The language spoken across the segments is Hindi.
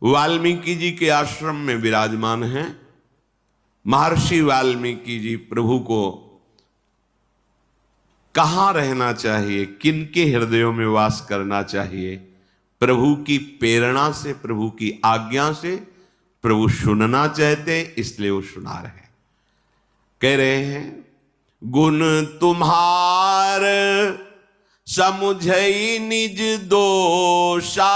वाल्मीकि जी के आश्रम में विराजमान हैं। महर्षि वाल्मीकि जी प्रभु को कहां रहना चाहिए, किनके हृदयों में वास करना चाहिए, प्रभु की प्रेरणा से, प्रभु की आज्ञा से प्रभु सुनना चाहते, इसलिए वो सुना रहे हैं। कह रहे हैं, गुण तुम्हार समुझई निज दोषा,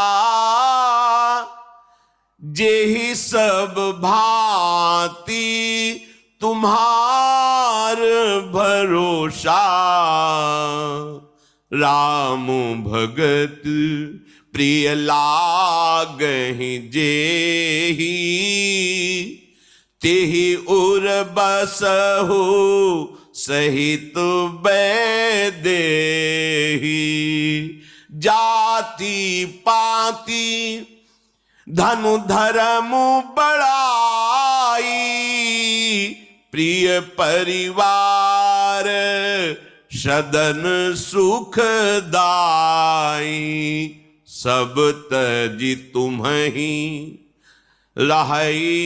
जेहि सब भांति तुम्हार भरोसा। राम भगत प्रिय लागहि जेहि, तेहि उर बसहु सहित बैदेहि। जाति पाति धनु धर्म बड़ाई, प्रिय परिवार सदन सुखदाई। सब तजि तुम्हि लहई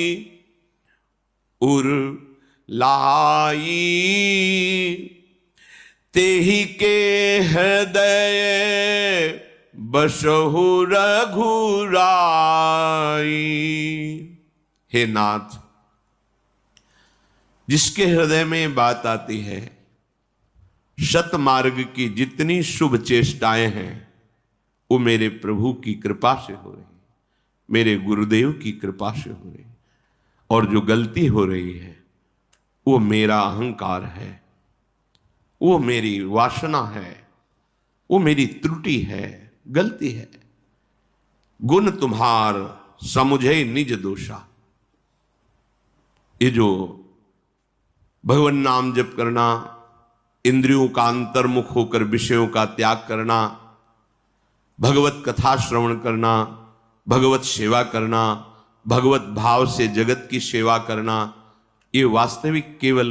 उर लाई, तेहि के हृदय बसहु रघुराई। हे नाथ, जिसके हृदय में बात आती है, सतमार्ग की जितनी शुभ चेष्टाएं हैं वो मेरे प्रभु की कृपा से हो रही, मेरे गुरुदेव की कृपा से हो रही। और जो गलती हो रही है वो मेरा अहंकार है, वो मेरी वासना है, वो मेरी त्रुटि है, गलती है। गुण तुम्हार समुझे निज दोषा। ये जो भगवान नाम जप करना, इंद्रियों का अंतर्मुख होकर विषयों का त्याग करना, भगवत कथा श्रवण करना, भगवत सेवा करना, भगवत भाव से जगत की सेवा करना, ये वास्तविक केवल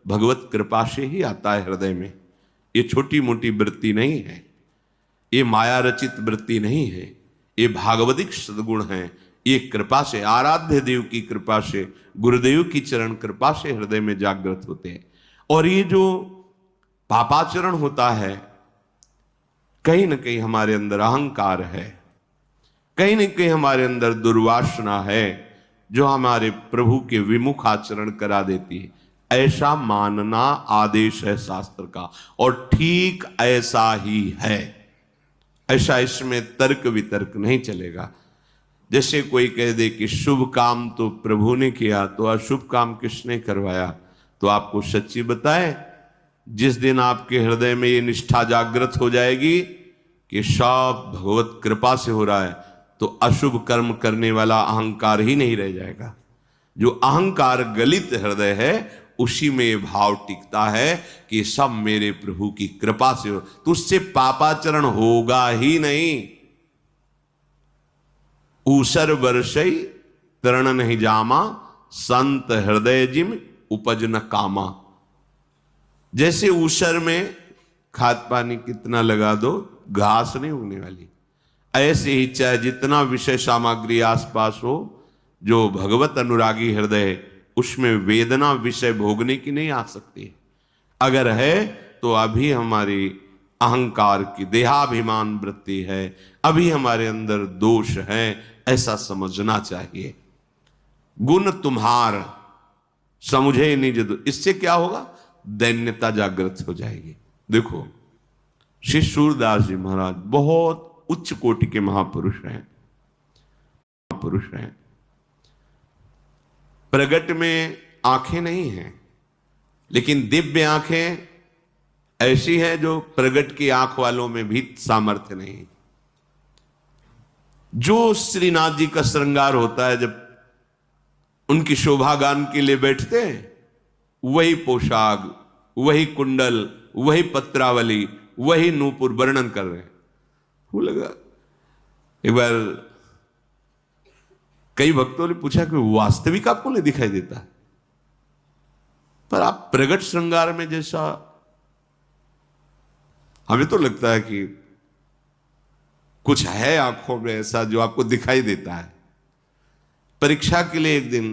भगवत कृपा से ही आता है हृदय में। ये छोटी मोटी वृत्ति नहीं है, ये माया रचित वृत्ति नहीं है, ये भागवतिक सद्गुण है। ये कृपा से, आराध्य देव की कृपा से, गुरुदेव की चरण कृपा से हृदय में जागृत होते हैं। और ये जो पापाचरण होता है, कहीं ना कहीं हमारे अंदर अहंकार है, कहीं न कहीं हमारे अंदर दुर्वासना है, जो हमारे प्रभु के विमुख आचरण करा देती है। ऐसा मानना आदेश है शास्त्र का, और ठीक ऐसा ही है। ऐसा इसमें तर्क वितर्क नहीं चलेगा। जैसे कोई कह दे कि शुभ काम तो प्रभु ने किया, तो अशुभ काम किसने करवाया? तो आपको सच्ची बताएं, जिस दिन आपके हृदय में ये निष्ठा जागृत हो जाएगी कि सब भगवत कृपा से हो रहा है, तो अशुभ कर्म करने वाला अहंकार ही नहीं रह जाएगा। जो अहंकार गलित हृदय है, उसी में ये भाव टिकता है कि सब मेरे प्रभु की कृपा से हो, तो उससे पापाचरण होगा ही नहीं। ऊसर वर्षई तरण नहीं जामा, संत हृदय जिम उपज न कामा। जैसे ऊसर में खाद पानी कितना लगा दो, घास नहीं उगने वाली, ऐसे ही चाहे जितना विषय सामग्री आसपास हो, जो भगवत अनुरागी हृदय है, उसमें वेदना विषय भोगने की नहीं आ सकती। अगर है तो अभी हमारी अहंकार की देहाभिमान वृत्ति है, अभी हमारे अंदर दोष है, ऐसा समझना चाहिए। गुण तुम्हार समुझे निज दो, इससे क्या होगा? दैन्यता जागृत हो जाएगी। देखो, श्री सूरदास जी महाराज बहुत उच्च कोटि के महापुरुष हैं, प्रगट में आंखें नहीं हैं, लेकिन दिव्य आंखें ऐसी हैं जो प्रगट की आंख वालों में भी सामर्थ्य नहीं। जो श्रीनाथ जी का श्रृंगार होता है, जब उनकी शोभा गान के लिए बैठते हैं, वही पोशाक, वही कुंडल, वही पत्रावली, वही नूपुर वर्णन कर रहे हैं। वो लगा, एक बार कई भक्तों ने पूछा कि वास्तविक आपको नहीं दिखाई देता, पर आप प्रगट श्रृंगार में जैसा, हमें तो लगता है कि कुछ है आंखों में ऐसा जो आपको दिखाई देता है। परीक्षा के लिए एक दिन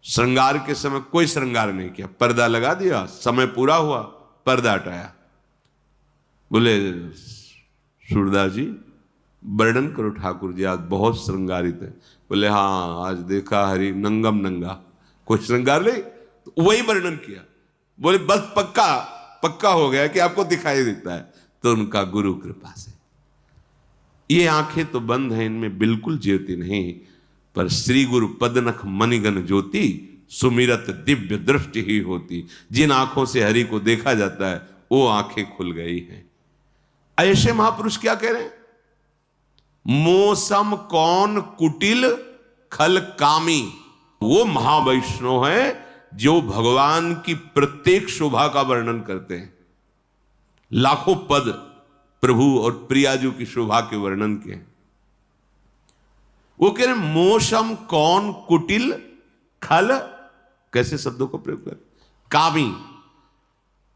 श्रृंगार के समय कोई श्रृंगार नहीं किया, पर्दा लगा दिया, समय पूरा हुआ, पर्दा हटाया। बोले सूरदास जी वर्णन करो ठाकुर जी, आज बहुत श्रृंगारित है। बोले हाँ, आज देखा हरि नंगम नंगा, कोई श्रृंगार नहीं, तो वही वर्णन किया। बोले बस पक्का पक्का हो गया कि आपको दिखाई देता है। तो उनका गुरु कृपा से, ये आंखें तो बंद हैं, इनमें बिल्कुल ज्योति नहीं, पर श्री गुरु पदनख मणिगन ज्योति सुमिरत दिव्य दृष्टि ही होती। जिन आंखों से हरि को देखा जाता है वो आंखें खुल गई हैं। ऐसे महापुरुष क्या कह रहे हैं? मोसम कौन कुटिल खल कामी, वो महावैष्णव है जो भगवान की प्रत्येक शोभा का वर्णन करते हैं। लाखों पद प्रभु और प्रियाजू की शोभा के वर्णन के हैं। वो कह रहे मोसम कौन कुटिल खल, कैसे शब्दों को प्रयोग कर, कामी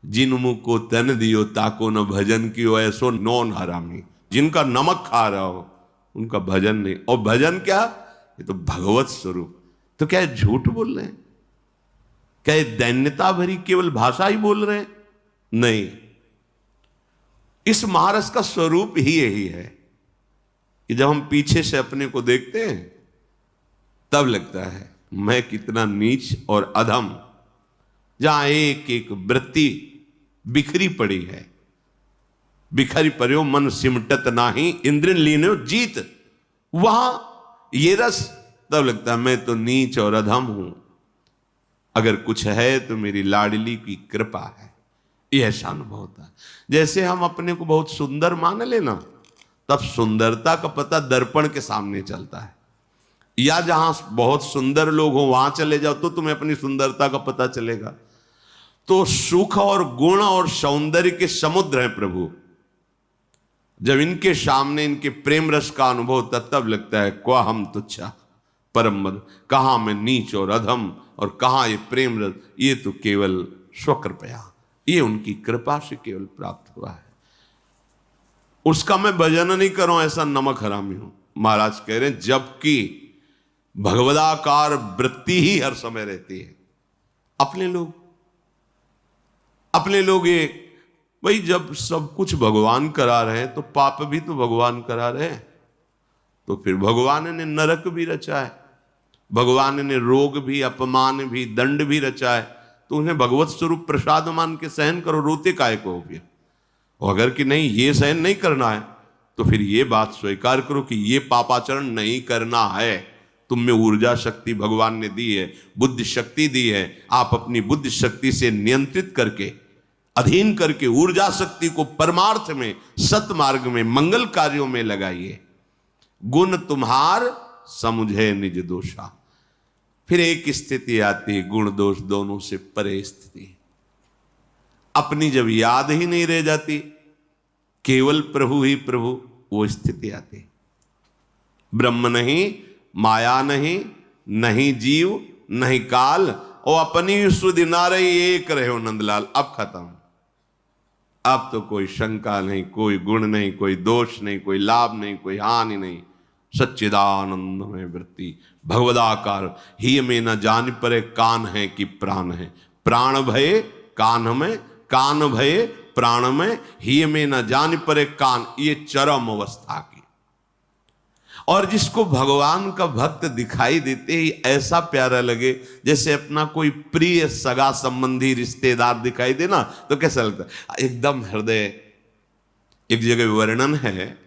जिन मुंह को तन दियो ताको न भजन कियो ऐसो नौन हरामी। जिनका नमक खा रहा हो उनका भजन नहीं। और भजन क्या? ये तो भगवत स्वरूप। तो क्या झूठ बोल रहे हैं? क्या ये दैन्यता भरी केवल भाषा ही बोल रहे हैं? नहीं, इस महारस का स्वरूप ही यही है कि जब हम पीछे से अपने को देखते हैं तब लगता है मैं कितना नीच और अधम। जहां एक एक वृत्ति बिखरी पड़ी है, बिखरी पर्यो मन सिमटत नाही इंद्रिन लीनो जीत, वहां ये रस, तब लगता है मैं तो नीच और अधम हूं। अगर कुछ है तो मेरी लाडली की कृपा है। यह ऐसा अनुभव होता है। जैसे हम अपने को बहुत सुंदर मान लेना, तब सुंदरता का पता दर्पण के सामने चलता है। या जहां बहुत सुंदर लोग हो वहां चले जाओ तो तुम्हें अपनी सुंदरता का पता चलेगा। तो सुख और गुण और सौंदर्य के समुद्र हैं प्रभु। जब इनके सामने इनके प्रेम रस का अनुभव होता तब लगता है क्वा हम तुच्छा परम मद, कहां मैं नीच और अधम और कहां ये प्रेम रस। ये तो केवल स्वकृपया, ये उनकी कृपा से केवल प्राप्त हुआ है। उसका मैं भजन नहीं करूं ऐसा नमक हरामी हूं। महाराज कह रहे हैं जबकि भगवदाकार वृत्ति ही हर समय रहती है। अपने लोग ये भाई, जब सब कुछ भगवान करा रहे हैं तो पाप भी तो भगवान करा रहे हैं। तो फिर भगवान ने नरक भी रचा है, भगवान ने रोग भी, अपमान भी, दंड भी रचा है। तो उन्हें भगवत स्वरूप प्रसाद मान के सहन करो, रोते काय को हो। फिर अगर कि नहीं ये सहन नहीं करना है तो फिर ये बात स्वीकार करो कि ये पापाचरण नहीं करना है। तुम में ऊर्जा शक्ति भगवान ने दी है, बुद्धि शक्ति दी है। आप अपनी बुद्धि शक्ति से नियंत्रित करके, अधीन करके ऊर्जा शक्ति को परमार्थ में, सतमार्ग में, मंगल कार्यों में लगाइए। गुण तुम्हार समुझे निज दोषा। फिर एक स्थिति आती है गुण दोष दोनों से परे स्थिति। अपनी जब याद ही नहीं रह जाती, केवल प्रभु ही प्रभु, वो स्थिति आती। ब्रह्म नहीं, माया नहीं, नहीं जीव नहीं काल, और अपनी सुधि ना रही एक रहे नंदलाल। अब खत्म। अब तो कोई शंका नहीं, कोई गुण नहीं, कोई दोष नहीं, कोई लाभ नहीं, कोई हानि नहीं। सच्चिदानंद में वृत्ति भगवदाकार ही में न जान परे कान है कि प्राण है। प्राण भय कान में, कान भय प्राण में, ही में न जान परे कान। ये चरम अवस्था की। और जिसको भगवान का भक्त दिखाई देते ही ऐसा प्यारा लगे जैसे अपना कोई प्रिय सगा संबंधी रिश्तेदार दिखाई देना, तो कैसा लगता है? एकदम हृदय। एक जगह वर्णन है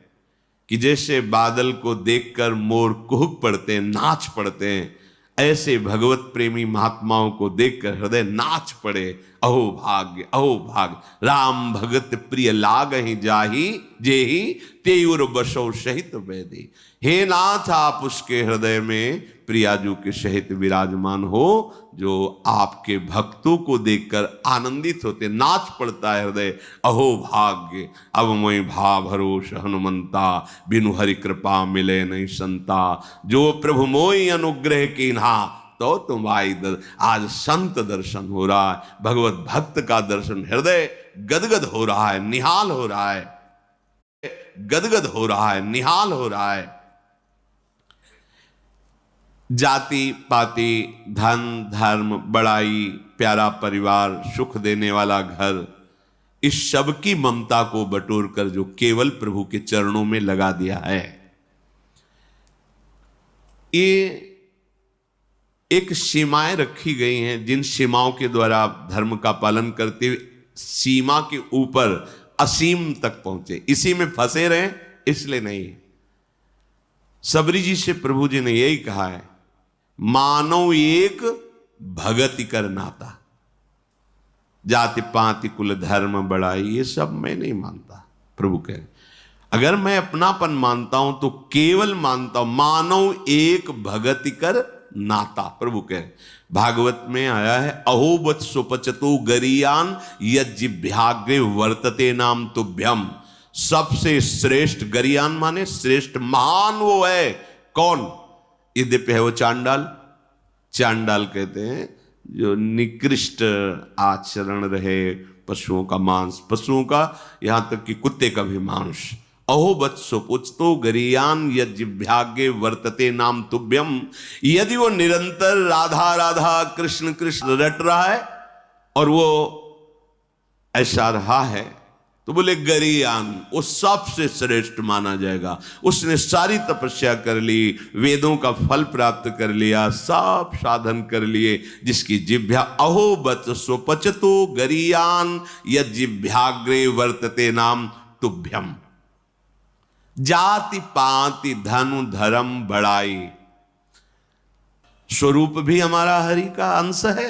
कि जैसे बादल को देखकर मोर कुहुक पड़ते हैं, नाच पड़ते हैं, ऐसे भगवत प्रेमी महात्माओं को देखकर हृदय नाच पड़े। अहो भाग्य, अहो भाग्य, राम भगत प्रिय लाग ही जाही जेही तेयुर बसो सहित वैदी। हे नाथ, आप उसके हृदय में प्रियाजू के सहित विराजमान हो जो आपके भक्तों को देखकर आनंदित होते, नाच पड़ता है हृदय। अहो भाग्य, अब मोहि भा भरोस हनुमंता, बिनु हरि कृपा मिले नहीं संता। जो प्रभु मोहि अनुग्रह कीन्हा, तो तुम आई। आज संत दर्शन हो रहा है, भगवत भक्त का दर्शन, हृदय गदगद हो रहा है, निहाल हो रहा है, गदगद हो रहा है, निहाल हो रहा है। जाति पाति, धन धर्म, बड़ाई, प्यारा परिवार, सुख देने वाला घर, इस सब की ममता को बटोर कर जो केवल प्रभु के चरणों में लगा दिया है, ये एक सीमाएं रखी गई हैं, जिन सीमाओं के द्वारा आप धर्म का पालन करते हुए सीमा के ऊपर असीम तक पहुंचे। इसी में फंसे रहे इसलिए नहीं। सबरी जी से प्रभु जी ने यही कहा है, मानव एक भगति कर नाता, जाति पाति कुल धर्म बड़ाई, ये सब मैं नहीं मानता। प्रभु कह रहे अगर मैं अपनापन मानता हूं तो केवल मानता हूं मानव एक भगति कर नाता। प्रभु कह रहे भागवत में आया है, अहोबत सुपचतो गरियान यज्जिभ्याग्रे वर्तते नाम तुभ्यम। सबसे श्रेष्ठ गरियान माने श्रेष्ठ, महान वो है कौन? यद्यपि है वो चांडाल। चांडाल कहते हैं जो निकृष्ट आचरण रहे, पशुओं का मांस, पशुओं का यहां तक कि कुत्ते का भी मांस। अहो बत्सो पुछतो गरियान यज्जिभ्यागे वर्तते नाम तुभ्यम। यदि वो निरंतर राधा राधा कृष्ण कृष्ण रट रहा है और वो ऐसा रहा है तो बोले गरियान, वो सबसे श्रेष्ठ माना जाएगा। उसने सारी तपस्या कर ली, वेदों का फल प्राप्त कर लिया, सब साधन कर लिए, जिसकी जिभ्या अहो बत्सो पचतो गरियान यज्जिभ्याग्रे वर्तते नाम तुभ्यम। जाति पाति धनु धर्म बड़ाई, स्वरूप भी हमारा हरि का अंश है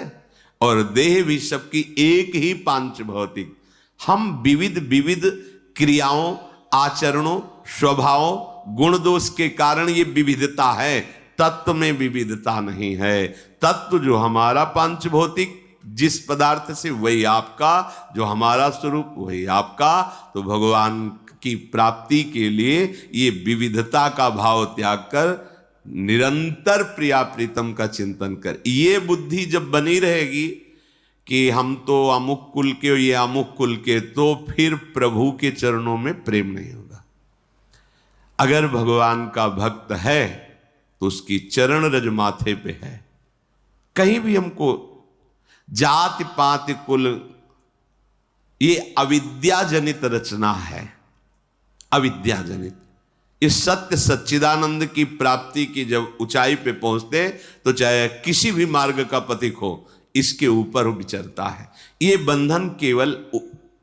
और देह भी सबकी एक ही पांच भौतिक। हम विविध विविध क्रियाओं, आचरणों, स्वभावों, गुण दोष के कारण ये विविधता है, तत्व में विविधता नहीं है। तत्व जो हमारा पांच भौतिक, जिस पदार्थ से वही आपका, जो हमारा स्वरूप वही आपका। तो भगवान की प्राप्ति के लिए ये विविधता का भाव त्याग कर निरंतर प्रिया प्रीतम का चिंतन कर, ये बुद्धि जब बनी रहेगी कि हम तो अमुक कुल के, ये अमुक कुल के, तो फिर प्रभु के चरणों में प्रेम नहीं होगा। अगर भगवान का भक्त है तो उसकी चरण रज माथे पे है। कहीं भी हमको जाति पाति कुल, ये अविद्या जनित रचना है, अविद्या जनित। इस सत्य सच्चिदानंद की प्राप्ति की जब ऊंचाई पे पहुंचते तो चाहे किसी भी मार्ग का पथिक हो, इसके ऊपर विचरता है। ये बंधन केवल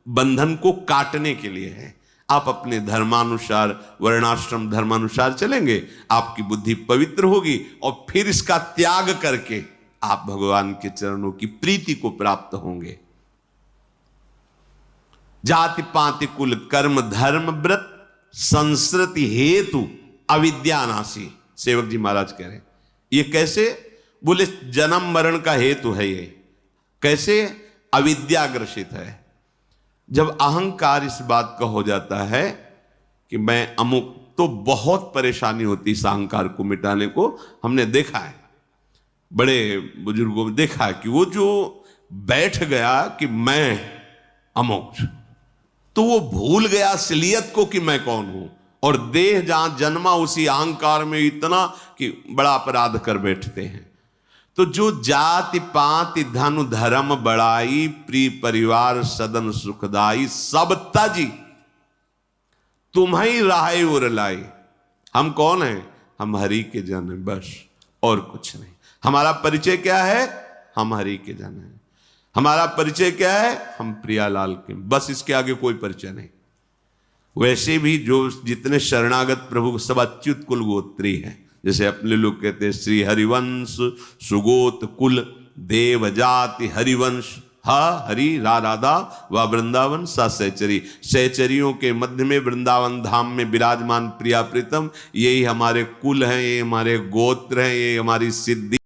बंधन को काटने के लिए है। आप अपने धर्मानुसार, वर्णाश्रम धर्मानुसार चलेंगे, आपकी बुद्धि पवित्र होगी और फिर इसका त्याग करके आप भगवान के चरणों की प्रीति को प्राप्त होंगे। जाति पाति कुल कर्म धर्म व्रत संस्कृति हेतु अविद्यानाशी। सेवक जी महाराज कह रहे हैं ये कैसे? बोले जन्म मरण का हेतु है ये। कैसे? अविद्याग्रसित है। जब अहंकार इस बात का हो जाता है कि मैं अमुक, तो बहुत परेशानी होती है इस अहंकार को मिटाने को। हमने देखा है, बड़े बुजुर्गों में देखा है कि वो जो बैठ गया कि मैं अमुक, तो वो भूल गया असलियत को कि मैं कौन हूं, और देह जहां जन्मा उसी अहंकार में इतना कि बड़ा अपराध कर बैठते हैं। तो जो जाति पाति धन धर्म बड़ाई, प्रिय परिवार सदन सुखदाई, सब तजी तुम्हें राहे उर लाई। हम कौन हैं? हम हरि के जन हैं, बस और कुछ नहीं। हमारा परिचय क्या है? हम हरि के जन हैं। हमारा परिचय क्या है? हम प्रियालाल के, बस इसके आगे कोई परिचय नहीं। वैसे भी जो जितने शरणागत प्रभु सब अच्युत कुल गोत्री हैं, जैसे अपने लोग कहते हैं श्री हरिवंश सुगोत कुल देव जाति हरिवंश, हा हरि रा राधा व वृंदावन सा सहचरी। सहचरियों के मध्य में वृंदावन धाम में विराजमान प्रिया प्रीतम, यही हमारे कुल हैं, ये हमारे गोत्र हैं, ये हमारी सिद्धि